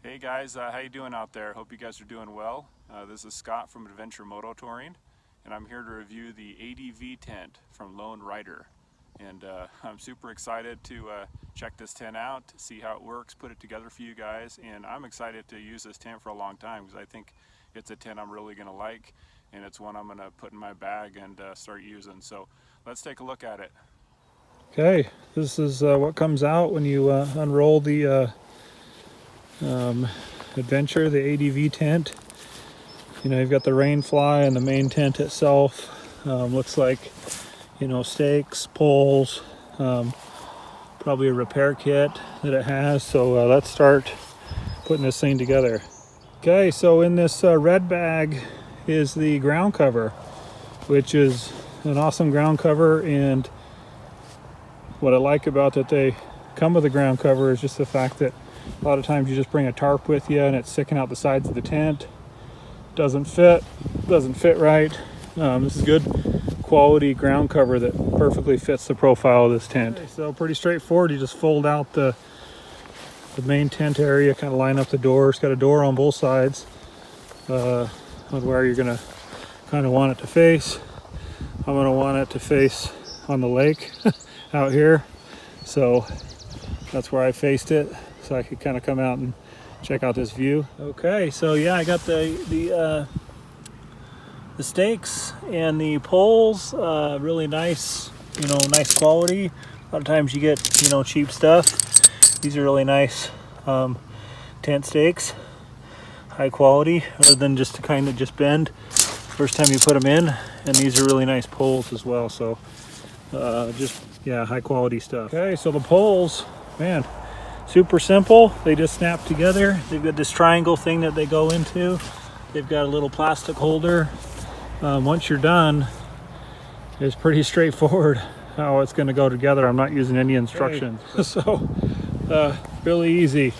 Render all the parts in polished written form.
Hey guys, how you doing out there? Hope you guys are doing well. This is Scott from Adventure Moto Touring, and I'm here to review the ADV tent from Lone Rider. And I'm super excited to check this tent out, to see how it works, put it together for you guys. And I'm excited to use this tent for a long time because I think it's a tent I'm really going to like, and it's one I'm going to put in my bag and start using. So let's take a look at it. Okay, this is what comes out when you unroll the Adventure, the ADV tent. You know, you've got the rain fly and the main tent itself. Looks like, you know, stakes, poles, probably a repair kit that it has. So let's start putting this thing together. Okay, so in this red bag is the ground cover, which is an awesome ground cover. And what I like about that they come with a ground cover is just the fact that a lot of times you just bring a tarp with you and it's sticking out the sides of the tent. Doesn't fit right. This is good quality ground cover that perfectly fits the profile of this tent. Okay, so pretty straightforward. You just fold out the main tent area, kind of line up the door. It's got a door on both sides on where you're gonna kind of want it to face. I'm gonna want it to face on the lake out here, so that's where I faced it, so I could kind of come out and check out this view. Okay, so yeah, I got the stakes and the poles, really nice, you know, nice quality. A lot of times you get, you know, cheap stuff. These are really nice tent stakes, high quality, other than just to kind of just bend first time you put them in. And these are really nice poles as well, so just, yeah, high quality stuff. Okay, so the poles, man, super simple. They just snap together. They've got this triangle thing that they go into. They've got a little plastic holder. Once you're done, it's pretty straightforward how it's going to go together. I'm not using any instructions. Okay. So really easy.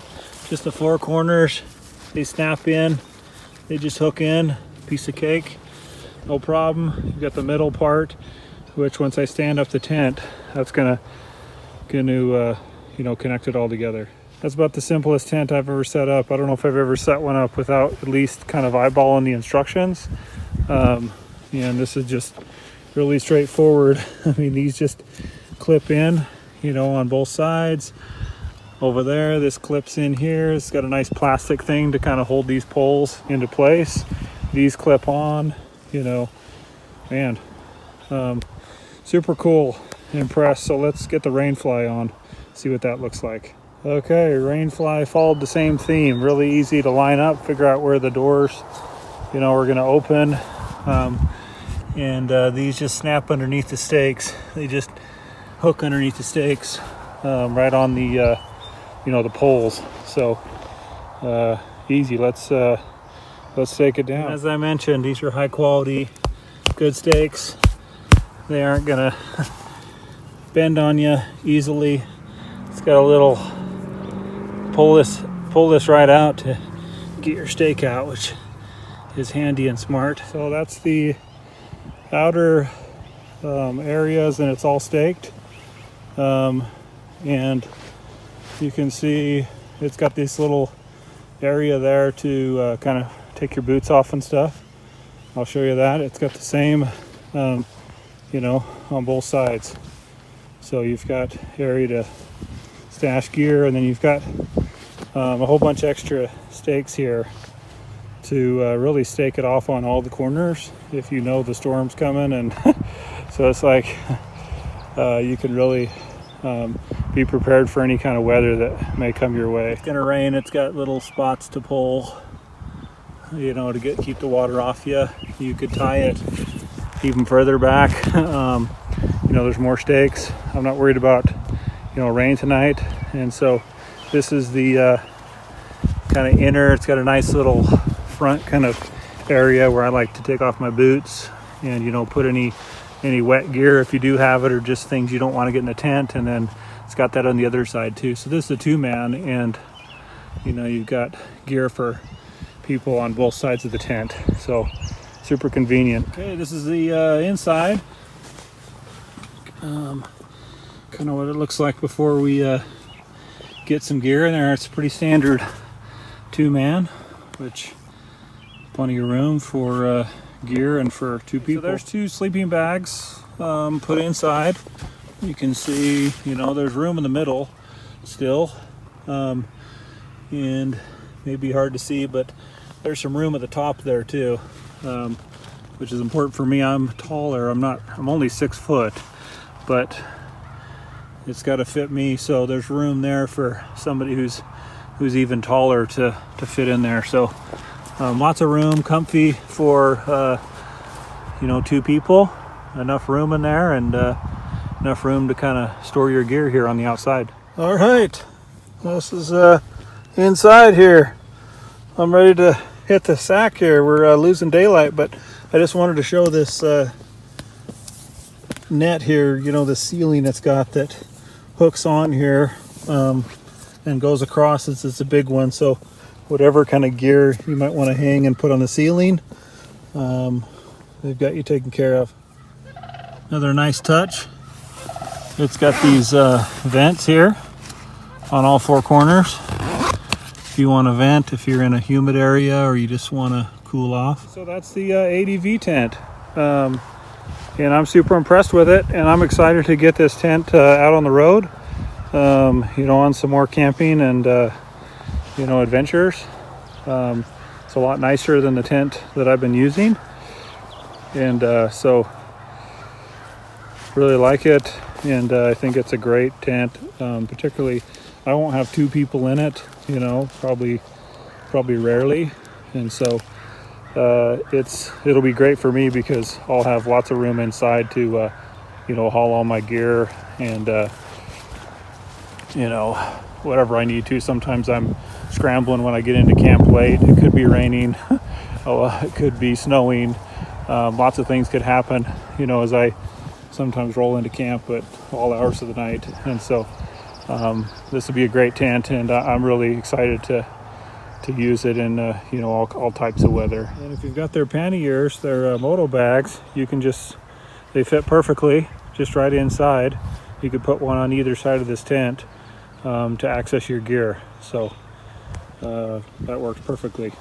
Just the four corners, they snap in. They just hook in, piece of cake, no problem. You've got the middle part, which once I stand up the tent, that's gonna you know, connect it all together. That's about the simplest tent I've ever set up. I don't know if I've ever set one up without at least kind of eyeballing the instructions. And this is just really straightforward. I mean, these just clip in, you know, on both sides. Over there, this clips in here. It's got a nice plastic thing to kind of hold these poles into place. These clip on, you know, man, super cool. Impressed. So let's get the rain fly on, see what that looks like. Okay, rain fly followed the same theme. Really easy to line up, figure out where the doors, you know, are going to open. These just snap underneath the stakes. They just hook underneath the stakes, right on the you know, the poles. So easy. Let's take it down. As I mentioned, these are high quality, good stakes. They aren't gonna bend on you easily. It's got a little pull this right out to get your stake out, which is handy and smart. So that's the outer areas, and it's all staked. And you can see it's got this little area there to kind of take your boots off and stuff. I'll show you that. It's got the same, you know, on both sides. So you've got area to stash gear, and then you've got a whole bunch of extra stakes here to really stake it off on all the corners if you know the storm's coming. And so it's like you can really be prepared for any kind of weather that may come your way. It's gonna rain. It's got little spots to pull, you know, to keep the water off you. You could tie it even further back. You know, there's more stakes. I'm not worried about, you know, rain tonight. And so this is the kind of inner. It's got a nice little front kind of area where I like to take off my boots and, you know, put any wet gear if you do have it, or just things you don't want to get in a tent. And then it's got that on the other side too. So this is a two-man, and you know, you've got gear for people on both sides of the tent. So super convenient. Okay, this is the inside. Kind of what it looks like before we get some gear in there. It's pretty standard 2-man, which plenty of room for gear and for 2 people. So there's 2 sleeping bags put inside. You can see, you know, there's room in the middle still, and maybe hard to see, but there's some room at the top there too, which is important for me. I'm taller. I'm only 6 foot, but it's got to fit me. So there's room there for somebody who's even taller to fit in there. So lots of room, comfy for you know, 2 people. Enough room in there, and enough room to kind of store your gear here on the outside. All right, this is inside here. I'm ready to hit the sack here. We're losing daylight, but I just wanted to show this net here, you know, the ceiling it's got that hooks on here and goes across. It's a big one, so whatever kind of gear you might want to hang and put on the ceiling, they've got you taken care of. Another nice touch, it's got these vents here on all 4 corners. If you want to vent, if you're in a humid area or you just want to cool off. So that's the ADV tent, and I'm super impressed with it, and I'm excited to get this tent out on the road, you know, on some more camping and you know, adventures. It's a lot nicer than the tent that I've been using, and so really like it, and I think it's a great tent. Particularly, I won't have 2 people in it, you know, probably rarely, and so it'll be great for me because I'll have lots of room inside to you know, haul all my gear and you know, whatever I need to. Sometimes I'm scrambling when I get into camp late. It could be raining, it could be snowing, lots of things could happen, you know, as I sometimes roll into camp at all hours of the night. And so this will be a great tent, and I'm really excited to use it in you know, all types of weather. And if you've got their panniers, their moto bags, you can they fit perfectly just right inside. You could put one on either side of this tent to access your gear, so that works perfectly.